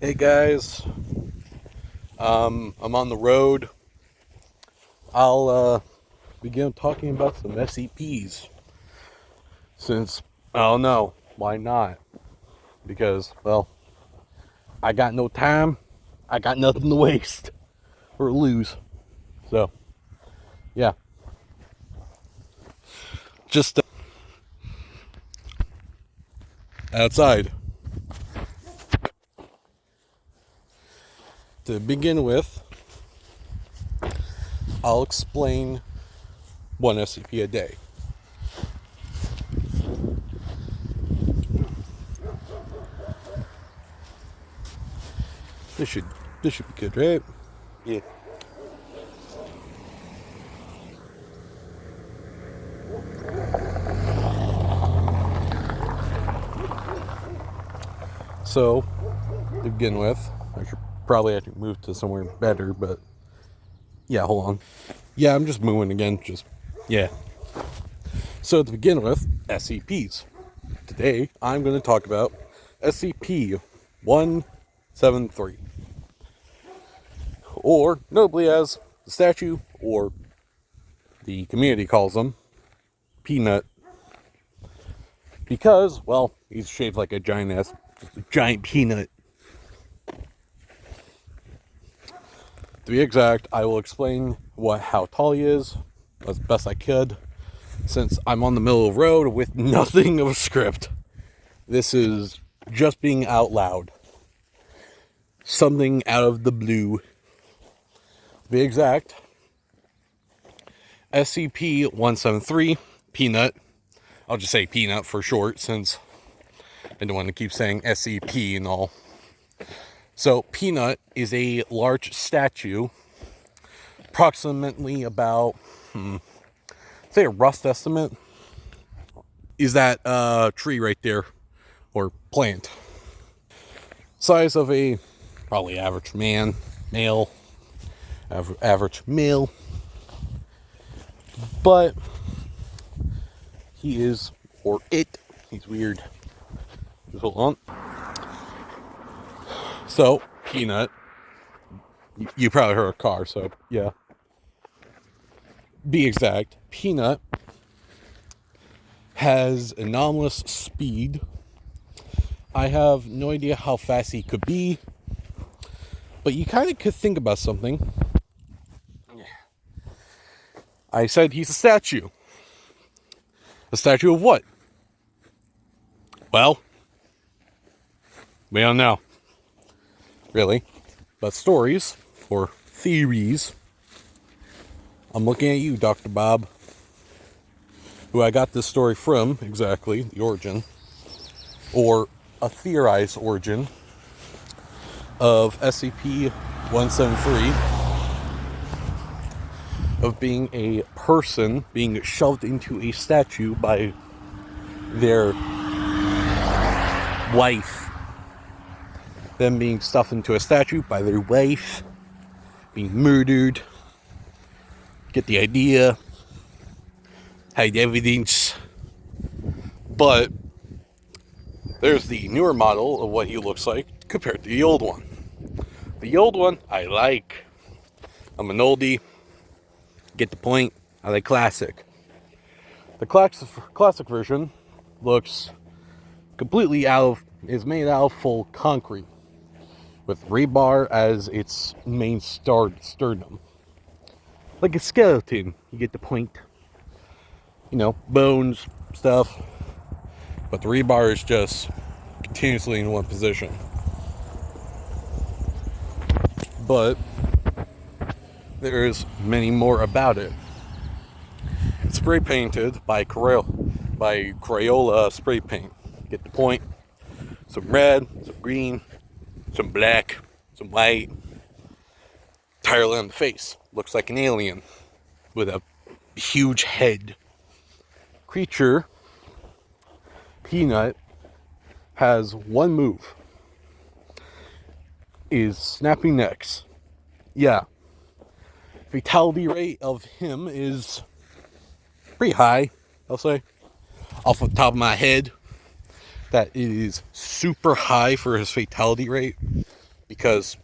Hey guys, I'm on the road. I'll begin talking about some SEPs since I don't know why not, because well, I got no time, I got nothing to waste or lose. So yeah, just outside. To begin with, I'll explain one SCP a day. This should be good, right? Yeah. So to begin with, I should probably have to move to somewhere better, but yeah, hold on. Yeah, I'm just moving again. Yeah. So to begin with, SCPs. Today, I'm going to talk about SCP-173, or notably as the statue, or the community calls him, Peanut, because, well, he's shaped like a giant peanut. To be exact, I will explain how tall he is as best I could, since I'm on the middle of the road with nothing of a script. This is just being out loud. Something out of the blue. To be exact, SCP-173, Peanut. I'll just say Peanut for short, since I don't want to keep saying SCP and all. So, Peanut is a large statue, approximately about, say a rough estimate, is that tree right there, or plant. Size of a probably average male, but he is, or it, he's weird. Just hold on. So, Peanut, you probably heard a car, so yeah. Be exact, Peanut has anomalous speed. I have no idea how fast he could be, but you kind of could think about something. I said he's a statue. A statue of what? Well, we don't know, really. But stories, or theories, I'm looking at you, Dr. Bob, who I got this story from, exactly, the origin, or a theorized origin of SCP-173, of being a person being shoved into a statue by their wife. Them being stuffed into a statue by their wife, being murdered. Get the idea. Hide evidence. But there's the newer model of what he looks like compared to the old one. The old one I like. I'm an oldie. Get the point. I like classic. The classic version looks completely is made out of full concrete, with rebar as its main sternum. Like a skeleton, you get the point. You know, bones, stuff. But the rebar is just continuously in one position. But there's many more about it. It's spray painted by Crayola spray paint. Get the point. Some red, some green, some black, some white. Entirely on the face. Looks like an alien with a huge head. Creature, Peanut, has one move. Is snapping necks. Yeah. Fatality rate of him is pretty high, I'll say. Off the top of my head, that is super high for his fatality rate. because,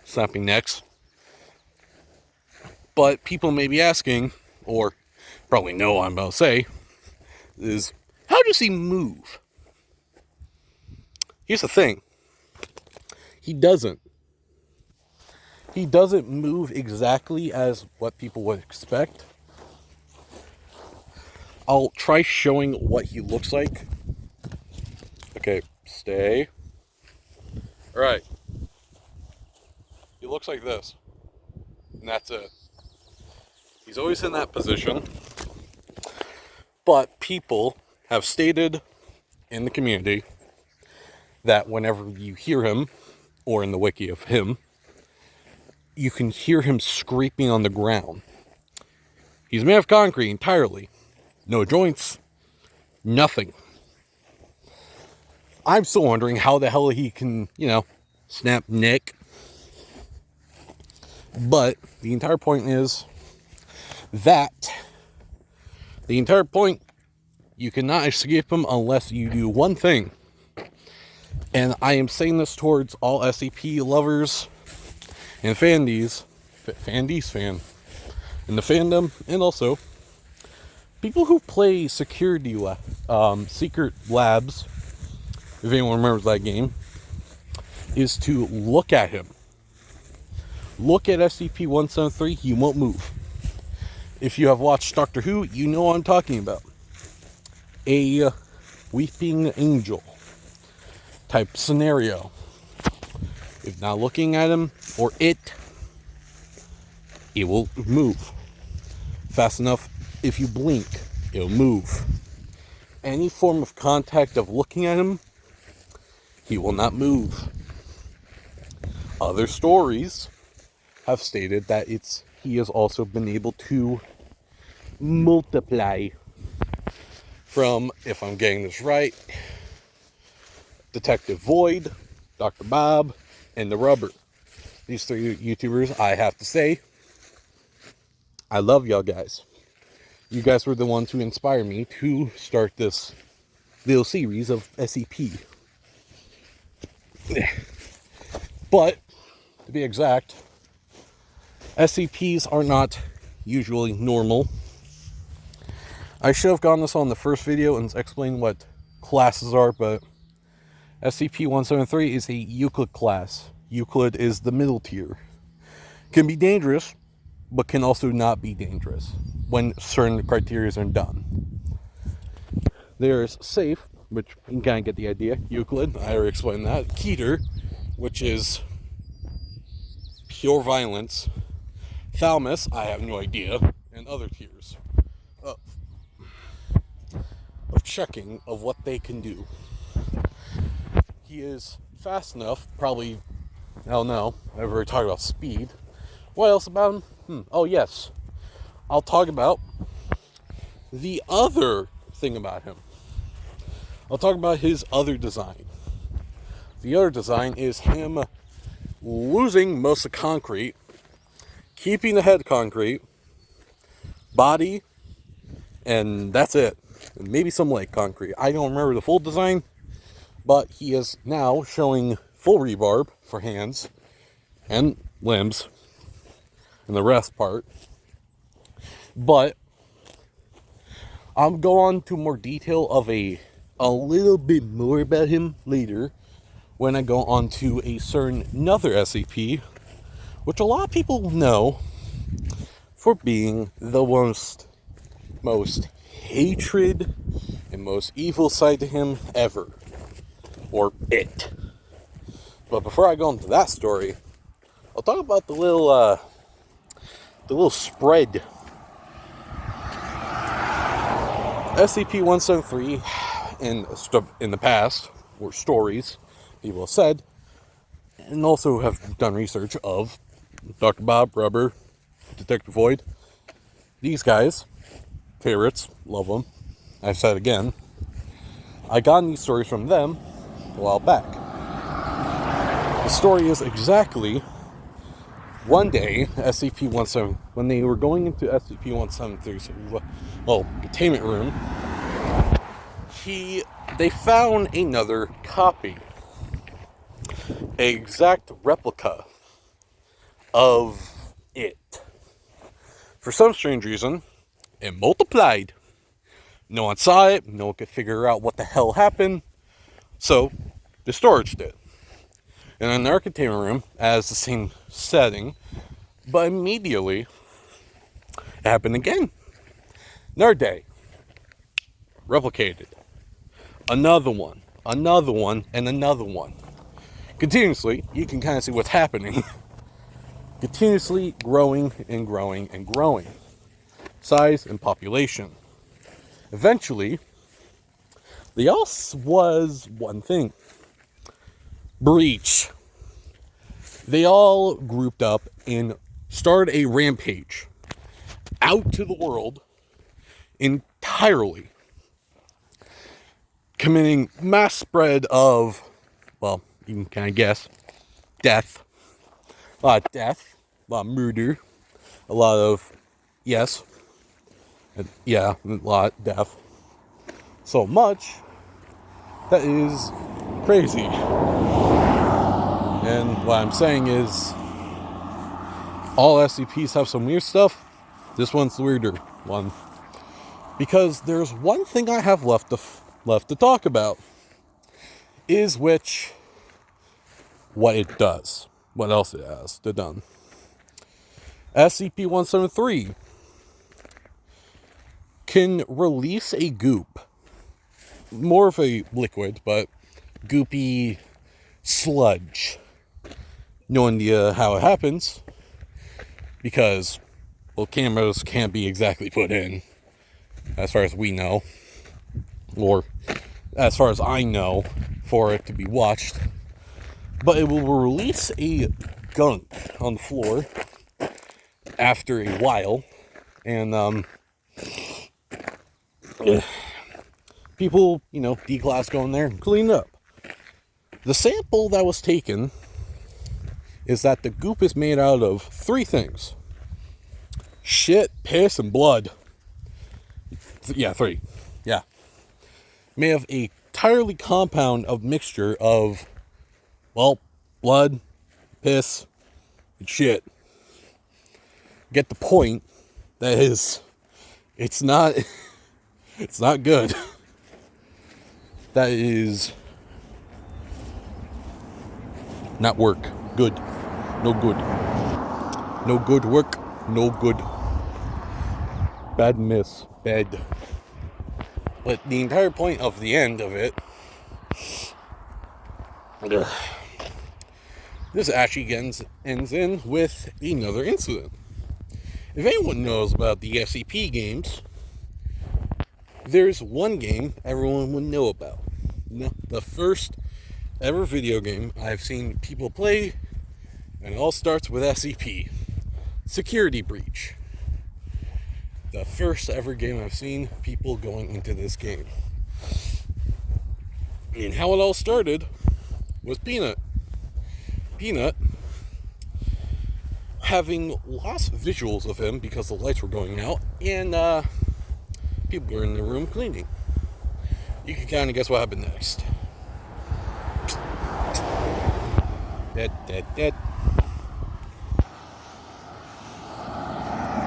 snapping necks. But people may be asking, or probably know what I'm about to say, is how does he move? Here's the thing. He doesn't. He doesn't move exactly as what people would expect. I'll try showing what he looks like. Okay, stay. Alright. He looks like this. And that's it. He's always in that position. But people have stated in the community that whenever you hear him, or in the wiki of him, you can hear him scraping on the ground. He's made of concrete entirely. No joints. Nothing. I'm still wondering how the hell he can, snap neck. But the entire point is that you cannot escape him unless you do one thing. And I am saying this towards all SCP lovers and fandies in the fandom, and also people who play Secret Labs, if anyone remembers that game, is to look at him. Look at SCP-173, he won't move. If you have watched Doctor Who, you know what I'm talking about. A weeping angel type scenario. If not looking at him, or it will move. Fast enough, if you blink, it'll move. Any form of contact of looking at him, he will not move. Other stories have stated that he has also been able to multiply from, if I'm getting this right, Detective Void, Dr. Bob, and the Rubber. These three YouTubers, I have to say, I love y'all guys. You guys were the ones who inspired me to start this little series of SCP. But, to be exact, SCPs are not usually normal. I should have gotten this on the first video and explained what classes are, but SCP-173 is a Euclid class. Euclid is the middle tier. Can be dangerous, but can also not be dangerous when certain criteria are done. There's safe, which you can kind of get the idea. Euclid, I already explained that. Keter, which is pure violence. Thalamus, I have no idea. And other tiers of checking of what they can do. He is fast enough, probably, I don't know, I've already talked about speed. What else about him? Oh yes, I'll talk about the other thing about him. I'll talk about his other design. The other design is him losing most of the concrete, keeping the head concrete, body, and that's it. And maybe some leg concrete. I don't remember the full design, but he is now showing full rebarb for hands and limbs and the rest part. But I'll go on to more detail of a little bit more about him later when I go on to a certain another SCP, which a lot of people know for being the most hatred and most evil side to him ever, or it. But before I go into that story, I'll talk about the little spread. SCP-173 in the past, or stories people have said, and also have done research of Dr. Bob, Rubber, Detective Void. These guys, favorites, love them. I've said again, I got these stories from them a while back. The story is exactly one day, SCP-173, when they were going into SCP-173's containment room, they found another copy. exact replica of it. For some strange reason, it multiplied. No one saw it, no one could figure out what the hell happened, so the storage did. And in our container room, as the same setting, but immediately, it happened again. Another day, replicated. Another one, and another one. Continuously, you can kind of see what's happening. Continuously growing and growing and growing. Size and population. Eventually, the else was one thing. Breach. They all grouped up and started a rampage out to the world entirely, committing mass spread of, well, you can kind of guess, death. A lot of death, a lot of murder, a lot of, yes, yeah, a lot of death. So much that is crazy. And what I'm saying is, all SCPs have some weird stuff. This one's the weirder one. Because there's one thing I have left to talk about. Is what it does. What else it has done. SCP-173 can release a goop. More of a liquid, but goopy sludge. No idea how it happens, because, well, cameras can't be exactly put in, as far as we know, or as far as I know, for it to be watched. But it will release a gunk on the floor after a while, and people, D-class go in there and clean up. The sample that was taken is that the goop is made out of 3 things. Shit, piss, and blood. Yeah, 3. Yeah. Made of a entirely compound of mixture of, well, blood, piss, and shit. Get the point. That is, it's not good. That is not work. Good. No good. No good work. No good. Bad miss. Bad. But the entire point of the end of it, this actually ends in with another incident. If anyone knows about the SCP games, there's one game everyone would know about. The first ever video game I've seen people play, and it all starts with SCP. Security Breach. The first ever game I've seen people going into this game. And how it all started was Peanut. Peanut having lost visuals of him because the lights were going out, and people were in the room cleaning. You can kind of guess what happened next. Dead.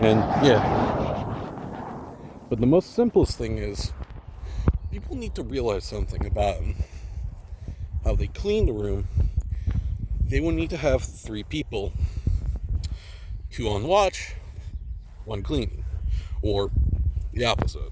And yeah. But the most simplest thing is, people need to realize something about how they clean the room. They will need to have 3 people. 2 on watch, 1 cleaning. Or the opposite.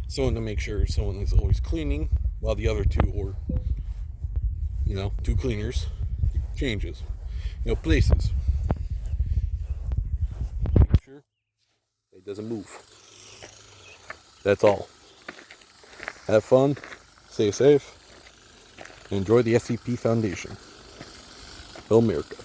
Someone to make sure someone is always cleaning, while the other 2, or 2 cleaners, changes. Places. Make sure it doesn't move. That's all. Have fun, stay safe, and enjoy the SCP Foundation. America.